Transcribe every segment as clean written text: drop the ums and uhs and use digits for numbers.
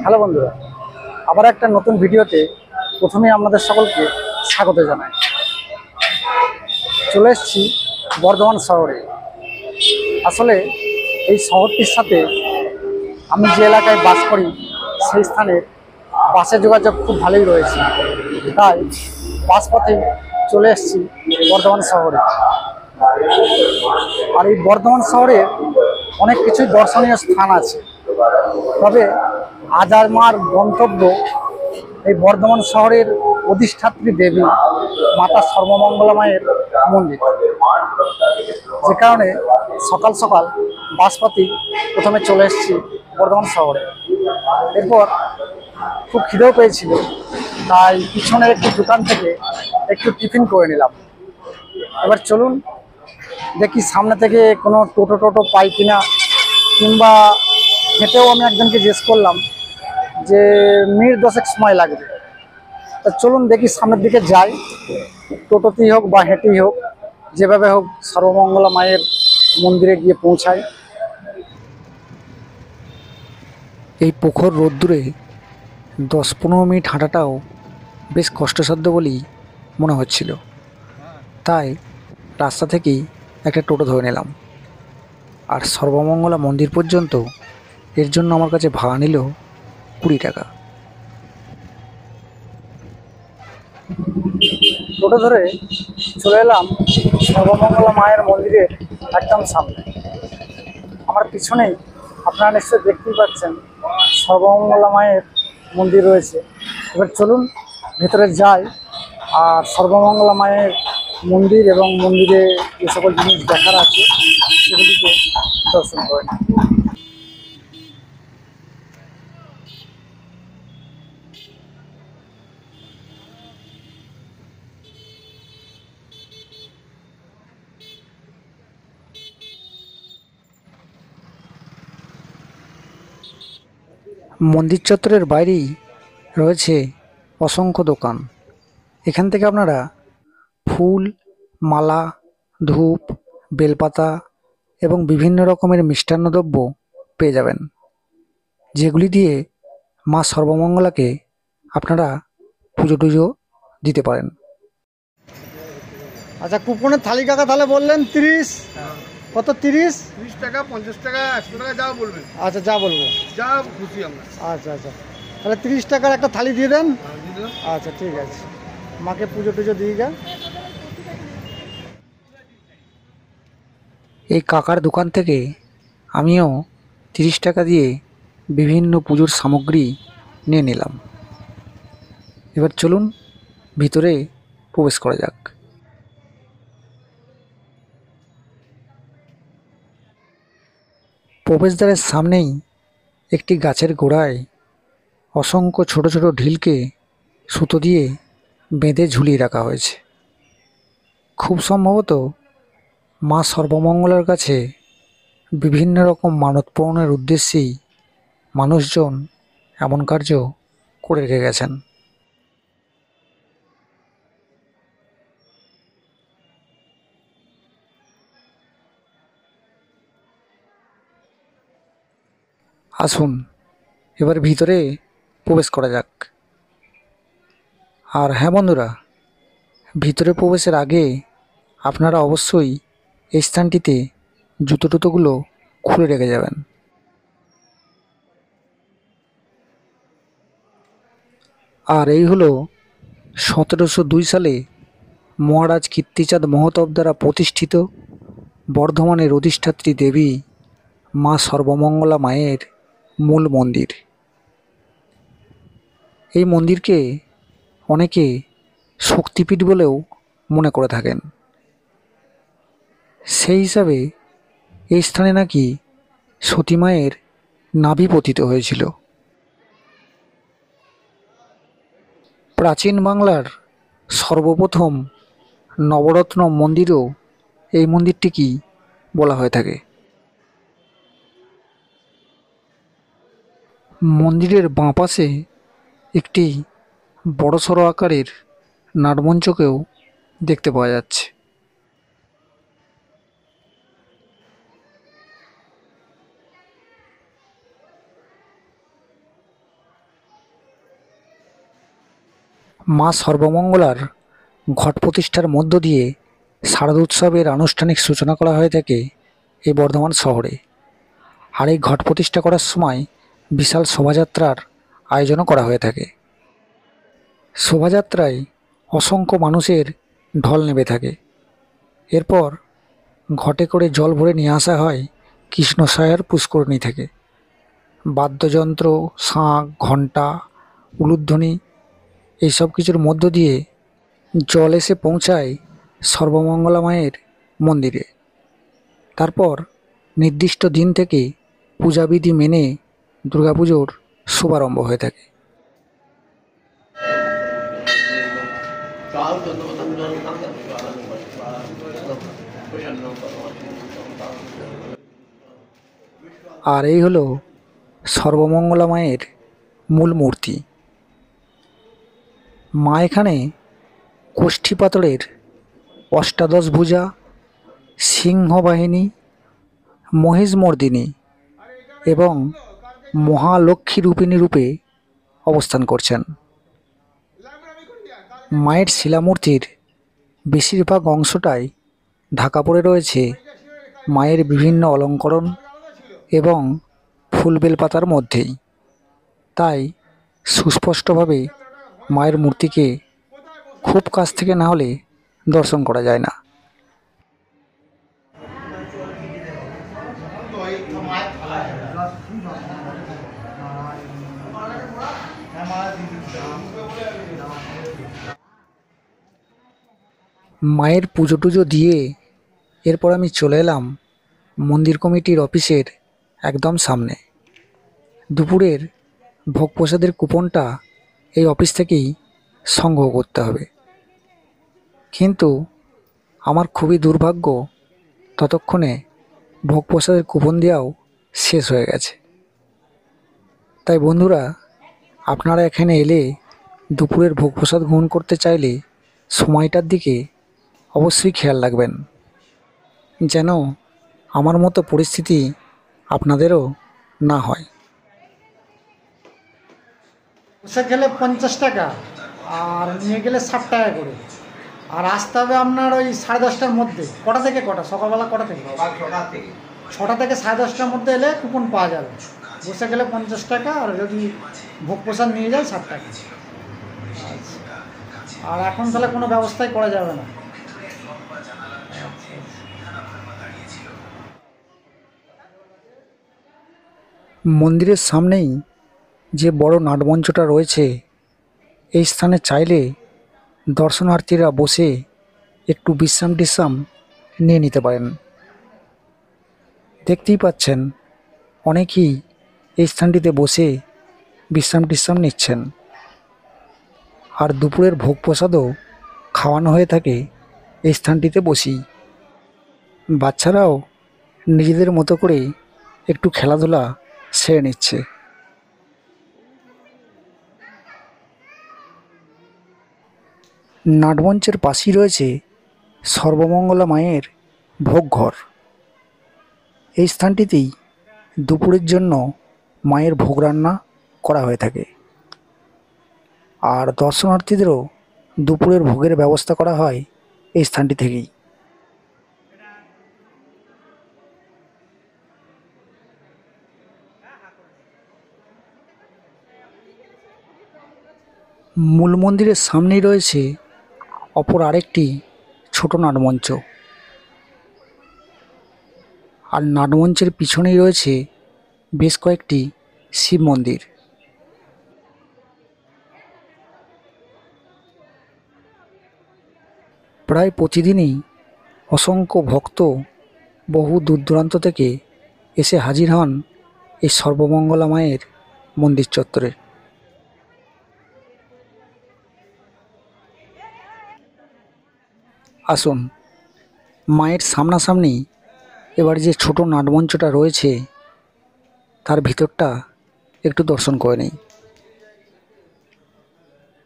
Hello বন্ধুরা, আবার একটা নতুন ভিডিওতে প্রথমেই আপনাদের সকলকে স্বাগত জানাই। চলে এসেছি বর্ধমান শহরে। আসলে এই শহরটির সাথে আমি যে এলাকায় বাস করি সেই স্থানে বাসের যোগাযোগ খুব ভালোই রয়েছে, তাই বাস পথে চলে এসেছি বর্ধমান শহরে। আর এই বর্ধমান শহরে অনেক কিছুই দর্শনীয় স্থান আছে, তবে আজ আমার গন্তব্য এই বর্ধমান শহরের অধিষ্ঠাত্রী দেবী মাতা সর্বমঙ্গলা মায়ের মন্দির। যে কারণে সকাল সকাল বাসপথে প্রথমে চলে এসেছি বর্ধমান শহরে। এরপর খুব খিদেও পেয়েছিল, তাই পিছনের একটি দোকান থেকে একটু টিফিন করে নিলাম। এবার চলুন দেখি সামনে থেকে কোনো টোটো পাই কিনা, কিংবা হেঁটেও আমি একজনকে জিজ্ঞেস করলাম যে মিনিট 10 সময় লাগবে। তা চলুন দেখি সামনের দিকে যাই, টোটোতেই হোক বা হেঁটেই হোক, যেভাবে হোক সর্বমঙ্গলা মায়ের মন্দিরে গিয়ে পৌঁছাই। এই প্রখর রোদ্দুরে 10-15 মিনিট হাঁটাটাও বেশ কষ্টসাধ্য বলেই মনে হচ্ছিল, তাই রাস্তা থেকেই একটা টোটো ধরে নিলাম। আর সর্বমঙ্গলা মন্দির পর্যন্ত এর জন্য আমার কাছে ভাড়া নিল 20 টাকা। টোটো ধরে চলে এলাম সর্বমঙ্গলা মায়ের মন্দিরের একদম সামনে। আমার পিছনেই আপনারা নিশ্চয়ই দেখতেই পাচ্ছেন সর্বমঙ্গলা মায়ের মন্দির রয়েছে। এবার চলুন ভেতরে যাই আর সর্বমঙ্গলা মায়ের মন্দির এবং মন্দিরে যে সকল জিনিস দেখার আছে সেগুলিকে দর্শন করে নিই। মন্দির চত্বরের বাইরেই রয়েছে অসংখ্য দোকান। এখান থেকে আপনারা ফুল, মালা, ধূপ, বেলপাতা এবং বিভিন্ন রকমের মিষ্টান্ন দ্রব্য পেয়ে যাবেন, যেগুলি দিয়ে মা সর্বমঙ্গলাকে আপনারা পুজো টুজো দিতে পারেন। আচ্ছা, কুপনের থালি কাকা তাহলে বললেন 30, কত 30? 30 টাকা, 50 টাকা, 100 টাকা যা বলবেন। আচ্ছা, যা বলবো। যা খুশি আমরা। আচ্ছা, তাহলে 30 টাকার একটা থালি দিয়ে দেন। দিয়ে দিলাম। আচ্ছা, ঠিক আছে, মাকে পুজো টুজো দিয়ে গা। এই কাকার দোকান থেকে আমিও 30 টাকা দিয়ে বিভিন্ন পুজোর সামগ্রী নিয়ে নিলাম। এবার চলুন ভিতরে প্রবেশ করা যাক। প্রবেশদ্বারের সামনেই একটি গাছের গোড়ায় অসংখ্য ছোট ছোট ঢিলকে সুতো দিয়ে বেঁধে ঝুলিয়ে রাখা হয়েছে। খুব সম্ভবত মা সর্বমঙ্গলার কাছে বিভিন্ন রকম মানত পূরণের উদ্দেশ্যেই মানুষজন এমন কার্য করে রেখে গেছেন। আসুন এবার ভিতরে প্রবেশ করা যাক। আর হ্যাঁ বন্ধুরা, ভিতরে প্রবেশের আগে আপনারা অবশ্যই এই স্থানটিতে জুতো টুতোগুলো খুলে রেখে যাবেন। আর এই হলো 1702 সালে মহারাজ কীর্তিচাঁদ মহতব দ্বারা প্রতিষ্ঠিত বর্ধমানের অধিষ্ঠাত্রী দেবী মা সর্বমঙ্গলা মায়ের মূল মন্দির। এই মন্দিরকে অনেকে শক্তিপীঠ বলেও মনে করে থাকেন। সেই হিসাবে এই স্থানে নাকি সতী মায়ের নাভি পতিত হয়েছিল। প্রাচীন বাংলার সর্বপ্রথম নবরত্ন মন্দিরও এই মন্দিরটিকেই বলা হয়ে থাকে। মন্দিরের বাঁ পাশে একটি বড়সড় আকারের নাটমঞ্চকেও দেখতে পাওয়া যাচ্ছে। মা সর্বমঙ্গলার ঘট প্রতিষ্ঠার মধ্য দিয়ে শারদোৎসবের আনুষ্ঠানিক সূচনা করা হয়ে থাকে এই বর্ধমান শহরে। আর এই ঘট প্রতিষ্ঠা করার সময় বিশাল শোভাযাত্রার আয়োজনও করা হয়ে থাকে। শোভাযাত্রায় অসংখ্য মানুষের ঢল নেমে থাকে। এরপর ঘটে করে জল ভরে নিয়ে আসা হয় কৃষ্ণসায়র পুষ্করিণী থেকে। বাদ্যযন্ত্র, শাঁখ, ঘণ্টা, উলুধ্বনি এইসব কিছুর মধ্য দিয়ে জল এসে পৌঁছায় সর্বমঙ্গলা মায়ের মন্দিরে। তারপর নির্দিষ্ট দিন থেকে পূজাবিধি মেনে দুর্গাপুজোর শুভারম্ভ হয়ে থাকে। আর এই হলো সর্বমঙ্গলা মায়ের মূল মূর্তি। মা এখানে কোষ্ঠী পাথরের অষ্টাদশ ভুজা, সিংহবাহিনী, মহিষমর্দিনী এবং মহালক্ষ্মী রূপিণী রূপে অবস্থান করছেন। মায়ের শিলামূর্তির বেশিরভাগ অংশটাই ঢাকা পড়ে রয়েছে মায়ের বিভিন্ন অলঙ্করণ এবং ফুল বেলপাতার মধ্যেই। তাই সুস্পষ্টভাবে মায়ের মূর্তিকে খুব কাছ থেকে না হলে দর্শন করা যায় না। মায়ের পুজো টুজো দিয়ে এরপর আমি চলে এলাম মন্দির কমিটির অফিসের একদম সামনে। দুপুরের ভোগ প্রসাদের কুপনটা এই অফিস থেকেই সংগ্রহ করতে হবে। কিন্তু আমার খুবই দুর্ভাগ্য, ততক্ষণে ভোগ প্রসাদের কুপন দেওয়াও শেষ হয়ে গেছে। তাই বন্ধুরা, আপনারা এখানে এলে দুপুরের ভোগ প্রসাদ গ্রহণ করতে চাইলে সময়টার দিকে অবশ্যই খেয়াল রাখবেন, যেন আমার মতো পরিস্থিতি আপনাদেরও না হয়। বসে গেলে 50 টাকা, আর নিয়ে গেলে 60 টাকা করে। আর আসতে হবে আপনার ওই 10:30টার মধ্যে। কটা থেকে কটা? সকালবেলা কটা থেকে? 6টা থেকে 10:30টার মধ্যে এলে কুপন পাওয়া যাবে। বসে গেলে 50 টাকা, আর যদি ভোগ প্রসাদ নিয়ে যায় 60 টাকা। আচ্ছা, আর এখন তাহলে কোনো ব্যবস্থাই করা যাবে না? মন্দিরের সামনেই যে বড় নাটমঞ্চটা রয়েছে, এই স্থানে চাইলে দর্শনার্থীরা বসে একটু বিশ্রাম টিশ্রাম নিয়ে নিতে পারেন। দেখতেই পাচ্ছেন অনেকেই এই স্থানটিতে বসে বিশ্রাম টিশ্রাম নিচ্ছেন। আর দুপুরের ভোগ প্রসাদও খাওয়ানো হয়ে থাকে এই স্থানটিতে বসেই। বাচ্চারাও নিজেদের মতো করে একটু খেলাধুলা সেরে নিচ্ছে। নাটমঞ্চের পাশেই রয়েছে সর্বমঙ্গলা মায়ের ভোগঘর। এই স্থানটিতেই দুপুরের জন্য মায়ের ভোগ রান্না করা হয়ে থাকে। আর দর্শনার্থীদেরও দুপুরের ভোগের ব্যবস্থা করা হয় এই স্থানটি থেকেই। মূল মন্দিরের সামনেই রয়েছে অপর আরেকটি ছোট নাটমঞ্চ। আর নাটমঞ্চের পিছনেই রয়েছে বেশ কয়েকটি শিব মন্দির। প্রায় প্রতিদিনই অসংখ্য ভক্ত বহু দূর দূরান্ত থেকে এসে হাজির হন এই সর্বমঙ্গলা মায়ের মন্দির চত্বরে। আসুন মায়ের সামনাসামনি এবার যে ছোট নাটমঞ্চটা রয়েছে তার ভিতরটা একটু দর্শন করে নেই।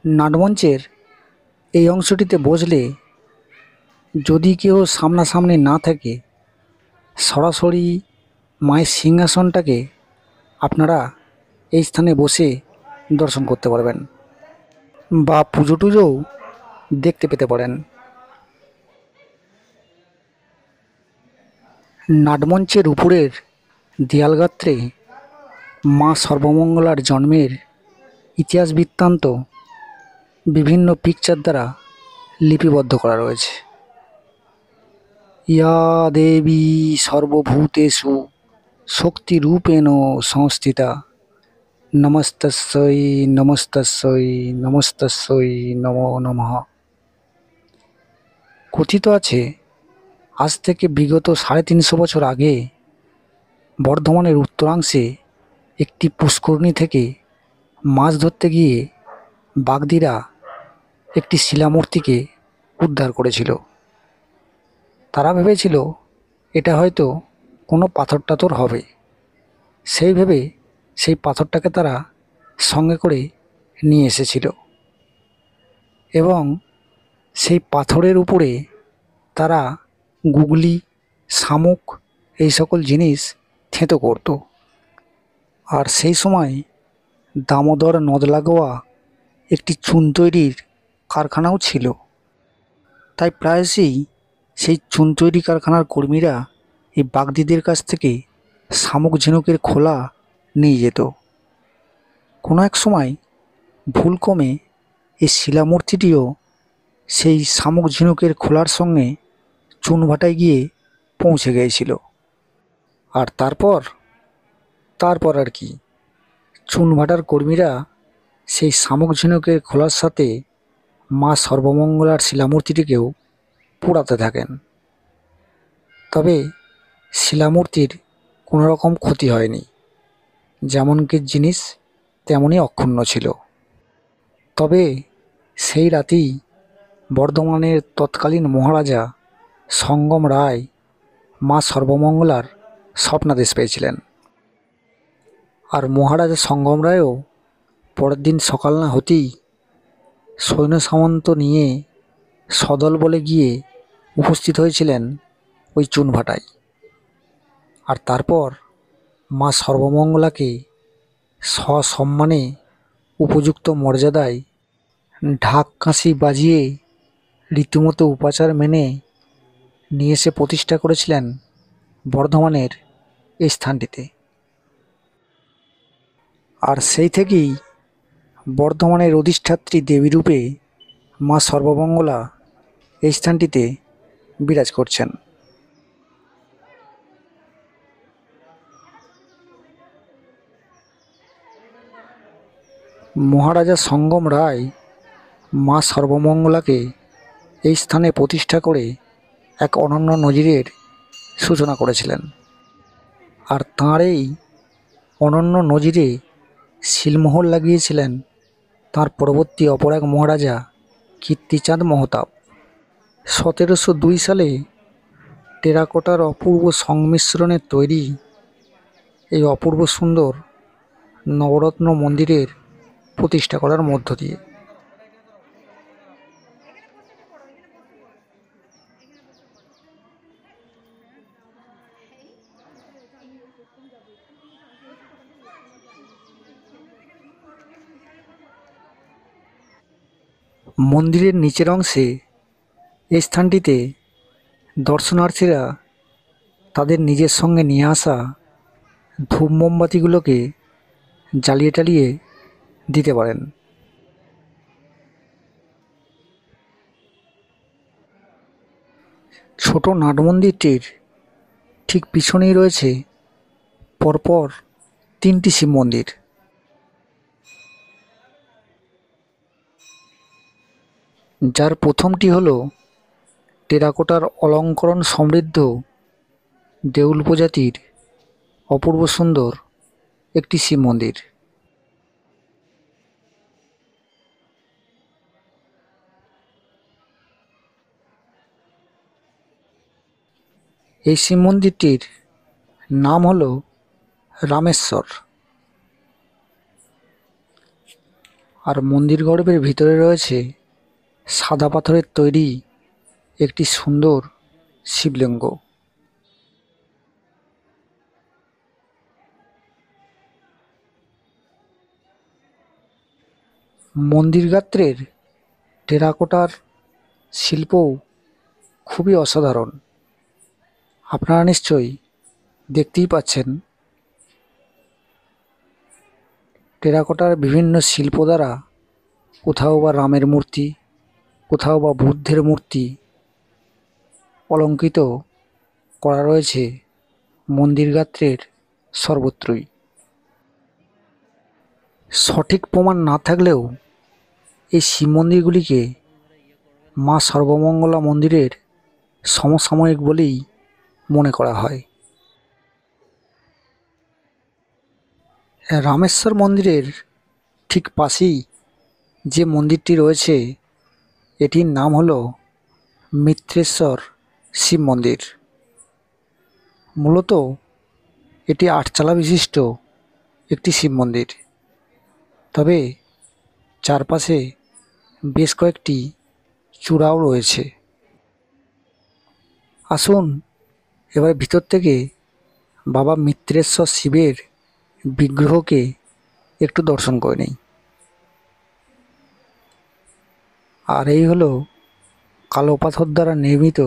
নাটমঞ্চের এই অংশটিতে বসলে যদি কেউ সামনাসামনি না থাকে, সরাসরি মায়ের সিংহাসনটাকে আপনারা এই স্থানে বসে দর্শন করতে পারবেন। বা পুজো টুজোও দেখতে পেতে পারেন। নাটমঞ্চের উপরের দেয়ালগাত্রে মা সর্বমঙ্গলার জন্মের ইতিহাস বৃত্তান্ত বিভিন্ন পিকচার দ্বারা লিপিবদ্ধ করা রয়েছে। ইয়া দেবী সর্বভূতেষু শক্তিরূপেণ সংস্থিতা নমস্তস্যৈ নমস্তস্যৈ নমস্তস্যৈ নমো নমঃ। কথিত আছে আজ থেকে বিগত 350 বছর আগে বর্ধমানের উত্তরাংশে একটি পুষ্করণী থেকে মাছ ধরতে গিয়ে বাগদিরা একটি শিলামূর্তিকে উদ্ধার করেছিল। তারা ভেবেছিল এটা হয়তো কোনো পাথর টাথর হবে, সেই ভেবে সেই পাথরটাকে তারা সঙ্গে করে নিয়ে এসেছিল এবং সেই পাথরের উপরে তারা গুগলি, শামুক এই সকল জিনিস থেঁতো করত। আর সেই সময় দামোদর নদ লাগোয়া একটি চুন তৈরির কারখানাও ছিল, তাই প্রায়শই সেই চুন তৈরি কারখানার কর্মীরা এই বাগদিদের কাছ থেকে শামুক ঝিনুকের খোলা নিয়ে যেত। কোনো এক সময় ভুলক্রমে এই শিলামূর্তিটিও সেই শামুক ঝিনুকের খোলার সঙ্গে চুনভাটায় গিয়ে পৌঁছে গিয়েছিল। আর তারপর আর কি, চুনভাটার কর্মীরা সেই শামুক ঝিনুকের খোলার সাথে মা সর্বমঙ্গলার শিলামূর্তিটিকেও পোড়াতে থাকেন। তবে শিলামূর্তির কোনো রকম ক্ষতি হয়নি, যেমনকি জিনিস তেমনই অক্ষুণ্ণ ছিল। তবে সেই রাতেই বর্ধমানের তৎকালীন মহারাজা সঙ্গম রায় মা সর্বমঙ্গলার স্বপ্নাদেশ পেয়েছিলেন। আর মহারাজা সঙ্গম রায়ও পরের দিন সকাল না হতেই সৈন্য সামন্ত নিয়ে সদল বলে গিয়ে উপস্থিত হয়েছিলেন ওই চুনভাটায়। আর তারপর মা সর্বমঙ্গলাকে সসম্মানে উপযুক্ত মর্যাদায় ঢাক কাঁসি বাজিয়ে রীতিমতো উপাচার মেনে নিয়ে এসে প্রতিষ্ঠা করেছিলেন বর্ধমানের এই স্থানটিতে। আর সেই থেকেই বর্ধমানের অধিষ্ঠাত্রী দেবীরূপে মা সর্বমঙ্গলা এই স্থানটিতে বিরাজ করছেন। মহারাজা সঙ্গম রায় মা সর্বমঙ্গলাকে এই স্থানে প্রতিষ্ঠা করে এক অনন্য নজিরের সূচনা করেছিলেন। আর তাঁর এই অনন্য নজিরে সিলমোহর লাগিয়েছিলেন তাঁর পরবর্তী অপর এক মহারাজা কীর্তিচাঁদ মহতাব। 1702 সালে টেরাকোটার অপূর্ব সংমিশ্রণের তৈরি এই অপূর্ব সুন্দর নবরত্ন মন্দিরের প্রতিষ্ঠা করার মধ্য দিয়ে মন্দিরের নিচের অংশে এই স্থানটিতে দর্শনার্থীরা তাদের নিজের সঙ্গে নিয়ে আসা ধূপ মোমবাতিগুলোকে জ্বালিয়ে টালিয়ে দিতে পারেন। ছোট নাট মন্দিরটির ঠিক পিছনেই রয়েছে পরপর 3টি শিব মন্দির। যার প্রথমটি হলো টেরাকোটার অলঙ্করণ সমৃদ্ধ দেউল প্রজাতির অপূর্ব সুন্দর একটি শিব মন্দির। এই শিব মন্দিরটির নাম হলো রামেশ্বর। আর মন্দির গর্ভের ভিতরে রয়েছে সাদা পাথরের তৈরি একটি সুন্দর শিবলিঙ্গ। মন্দির গাত্রের টেরাকোটার শিল্পও খুবই অসাধারণ। আপনারা নিশ্চয়ই দেখতেই পাচ্ছেন টেরাকোটার বিভিন্ন শিল্প দ্বারা কোথাও বা রামের মূর্তি, কোথাও বা বুদ্ধের মূর্তি অলঙ্কৃত করা রয়েছে মন্দির গাত্রের সর্বত্রই। সঠিক প্রমাণ না থাকলেও এই শিব মন্দিরগুলিকে মা সর্বমঙ্গলা মন্দিরের সমসাময়িক বলেই মনে করা হয়। রামেশ্বর মন্দিরের ঠিক পাশেই যে মন্দিরটি রয়েছে এটির নাম হলো মিত্রেশ্বর শিব মন্দির। মূলত এটি আটচালা বিশিষ্ট একটি শিব মন্দির, তবে চারপাশে বেশ কয়েকটি চূড়াও রয়েছে। আসুন এবার ভিতর থেকে বাবা মিত্রেশ্বর শিবের বিগ্রহকে একটু দর্শন করে নেই। আর এই হলো কালো পাথর দ্বারা নির্মিত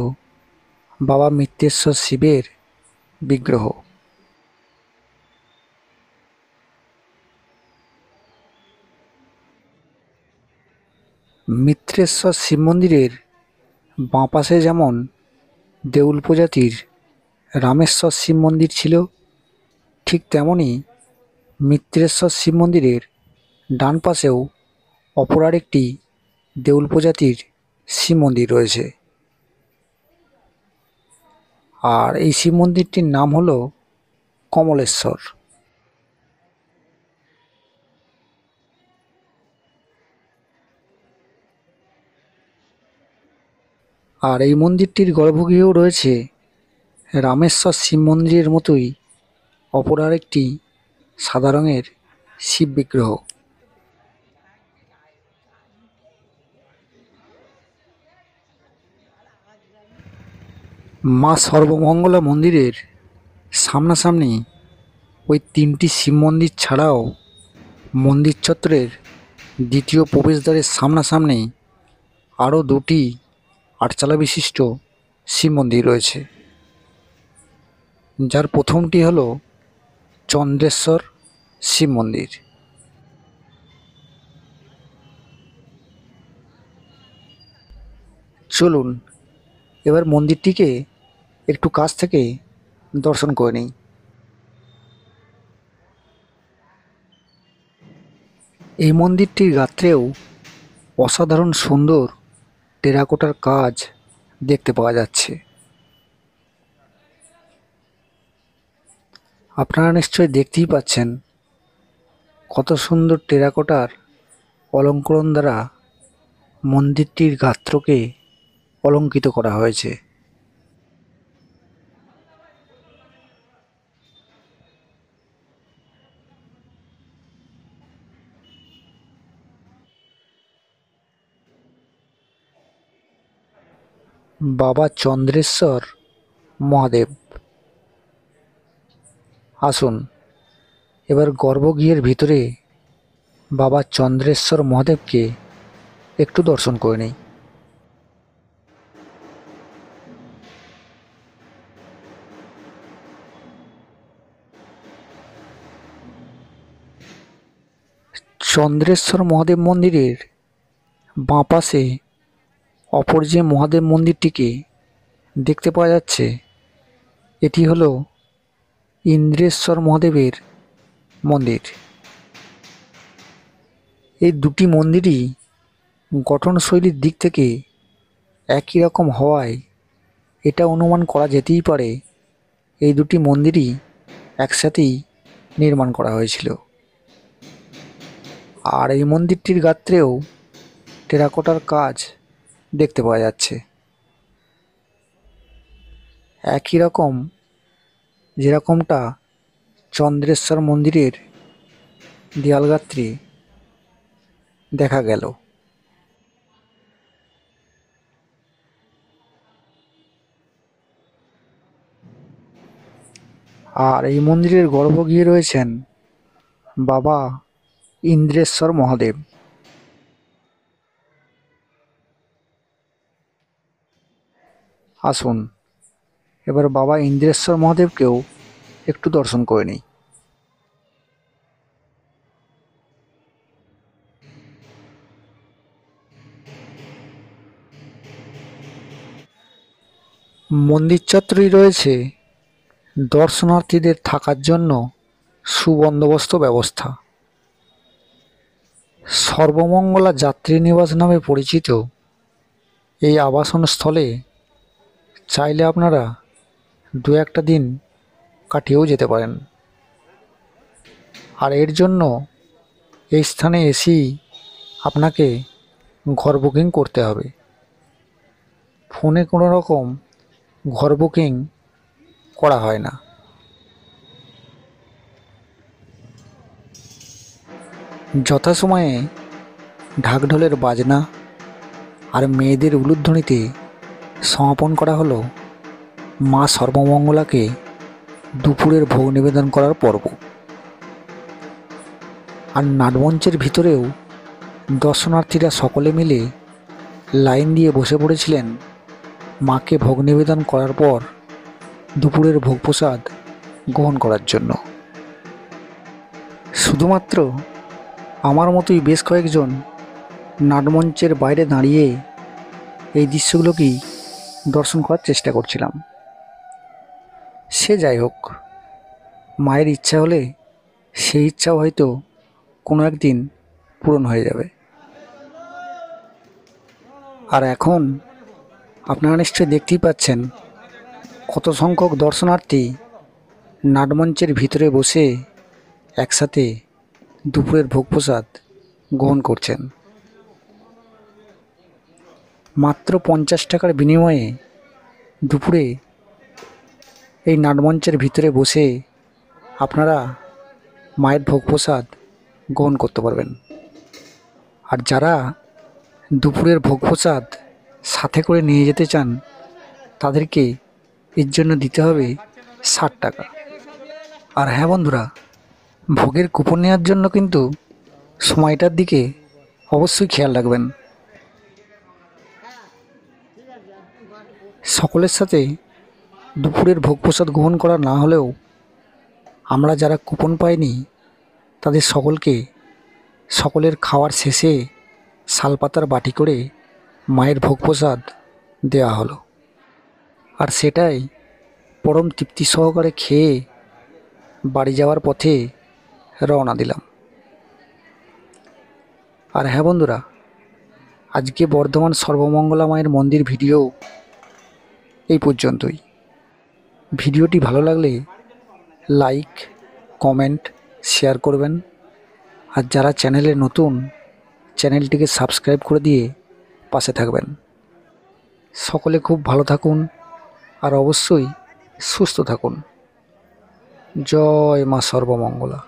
বাবা মিত্রেশ্বর শিবের বিগ্রহ। মিত্রেশ্বর শিব মন্দিরের বাঁ পাশে যেমন দেউল প্রজাতির রামেশ্বর শিব মন্দির ছিল, ঠিক তেমনি মিত্রেশ্বর শিব মন্দিরের ডান পাশেও অপর আরেকটি দেউল প্রজাতির শিব মন্দির রয়েছে। আর এই শিব মন্দিরটির নাম হলো কমলেশ্বর। আর এই মন্দিরটির গর্ভগৃহেও রয়েছে রামেশ্বর শিব মন্দিরের মতোই অপর আরেকটি সাদা রঙের শিব বিগ্রহ। মা সর্বমঙ্গলা মন্দিরের সামনাসামনি ওই তিনটি শিব মন্দির ছাড়াও মন্দির চত্বরের দ্বিতীয় প্রবেশদ্বারের সামনাসামনি আরও দুটি আটচালা বিশিষ্ট শিব মন্দির রয়েছে, যার প্রথমটি হলো চন্দ্রেশ্বর শিব মন্দির। চলুন এবার মন্দিরটিকে একটু কাছ থেকে দর্শন করে নিই। এই মন্দিরটির গাত্রেও অসাধারণ সুন্দর টেরাকোটার কাজ দেখতে পাওয়া যাচ্ছে। আপনারা নিশ্চয়ই দেখতেই পাচ্ছেন কত সুন্দর টেরাকোটার অলঙ্করণ দ্বারা মন্দিরটির গাত্রকে অলঙ্কৃত করা হয়েছে। বাবা চন্দ্রেশ্বর মহাদেব। আসুন এবার গর্ভগৃহের ভিতরে বাবা চন্দ্রেশ্বর মহাদেবকে একটু দর্শন করে নেই। চন্দ্রেশ্বর মহাদেব মন্দিরের বাঁ পাশে অপর যে মহাদেব মন্দিরটিকে দেখতে পাওয়া যাচ্ছে এটি হলো ইন্দ্রেশ্বর মহাদেবের মন্দির। এই দুটি মন্দিরই গঠনশৈলীর দিক থেকে একই রকম হওয়ায় এটা অনুমান করা যেতেই পারে এই দুটি মন্দিরই একসাথেই নির্মাণ করা হয়েছিল। আর এই মন্দিরটির গাত্রেও টেরাকোটার কাজ দেখতে পাওয়া যাচ্ছে। একই রকম যেরকমটা চন্দ্রেশ্বর মন্দিরের দেয়ালগাত্রে দেখা গেল। আর এই মন্দিরের গর্ভগৃহে রয়েছেন বাবা ইন্দ্রেশ্বর মহাদেব। আসুন এবার বাবা ইন্দ্রেশ্বর মহাদেবকেও একটু দর্শন করে নিই। মন্দির চত্বরেই রয়েছে দর্শনার্থীদের থাকার জন্য সুবন্দোবস্ত ব্যবস্থা। সর্বমঙ্গলা যাত্রী নিবাস নামে পরিচিত এই আবাসন স্থলে চাইলে আপনারা দু একটা দিন কাটিয়েও যেতে পারেন। আর এর জন্য এই স্থানে এসেই আপনাকে ঘর বুকিং করতে হবে। ফোনে কোনো রকম ঘর বুকিং করা হয় না। যথাসময়ে ঢাকঢোলের বাজনা আর মেয়েদের উলুধ্বনিতে সমাপন করা হলো মা সর্বমঙ্গলাকে দুপুরের ভোগ নিবেদন করার পর্ব। আর নাটমঞ্চের ভিতরেও দর্শনার্থীরা সকলে মিলে লাইন দিয়ে বসে পড়েছিলেন মাকে ভোগ নিবেদন করার পর দুপুরের ভোগ প্রসাদ গ্রহণ করার জন্য। শুধুমাত্র আমার মতোই বেশ কয়েকজন নাটমঞ্চের বাইরে দাঁড়িয়ে এই দৃশ্যগুলোকেই দর্শন করার চেষ্টা করছিলাম। সে যাই হোক, মায়ের ইচ্ছা হলে সেই ইচ্ছাও হয়তো কোনো একদিন পূরণ হয়ে যাবে। আর এখন আপনারা নিশ্চয়ই দেখতেই পাচ্ছেন কত সংখ্যক দর্শনার্থী নাটমঞ্চের ভিতরে বসে একসাথে দুপুরের ভোগ প্রসাদ গ্রহণ করছেন। মাত্র 50 টাকার বিনিময়ে দুপুরে এই নাটমঞ্চের ভিতরে বসে আপনারা মায়ের ভোগ প্রসাদ গ্রহণ করতে পারবেন। আর যারা দুপুরের ভোগ প্রসাদ সাথে করে নিয়ে যেতে চান তাদেরকে এর জন্য দিতে হবে 60 টাকা। আর হ্যাঁ বন্ধুরা, ভোগের কুপন নেওয়ার জন্য কিন্তু সময়টার দিকে অবশ্যই খেয়াল রাখবেন। সকলের সাথে দুপুরের ভোগ প্রসাদ গ্রহণ করা না হলেও আমরা যারা কুপন পাইনি তাদের সকলের খাওয়ার শেষে শালপাতার বাটি করে মায়ের ভোগ প্রসাদ দেওয়া হলো। আর সেটাই পরম তৃপ্তি সহকারে খেয়ে বাড়ি যাওয়ার পথে রওনা দিলাম। আর হ্যাঁ বন্ধুরা, আজকে বর্ধমান সর্বমঙ্গলা মায়ের মন্দির ভিডিও এই পর্যন্তই। ভিডিওটি ভালো লাগলে লাইক, কমেন্ট, শেয়ার করবেন। আর যারা চ্যানেলে নতুন, চ্যানেলটিকে সাবস্ক্রাইব করে দিয়ে পাশে থাকবেন। সকলে খুব ভালো থাকুন আর অবশ্যই সুস্থ থাকুন। জয় মা সর্বমঙ্গলা।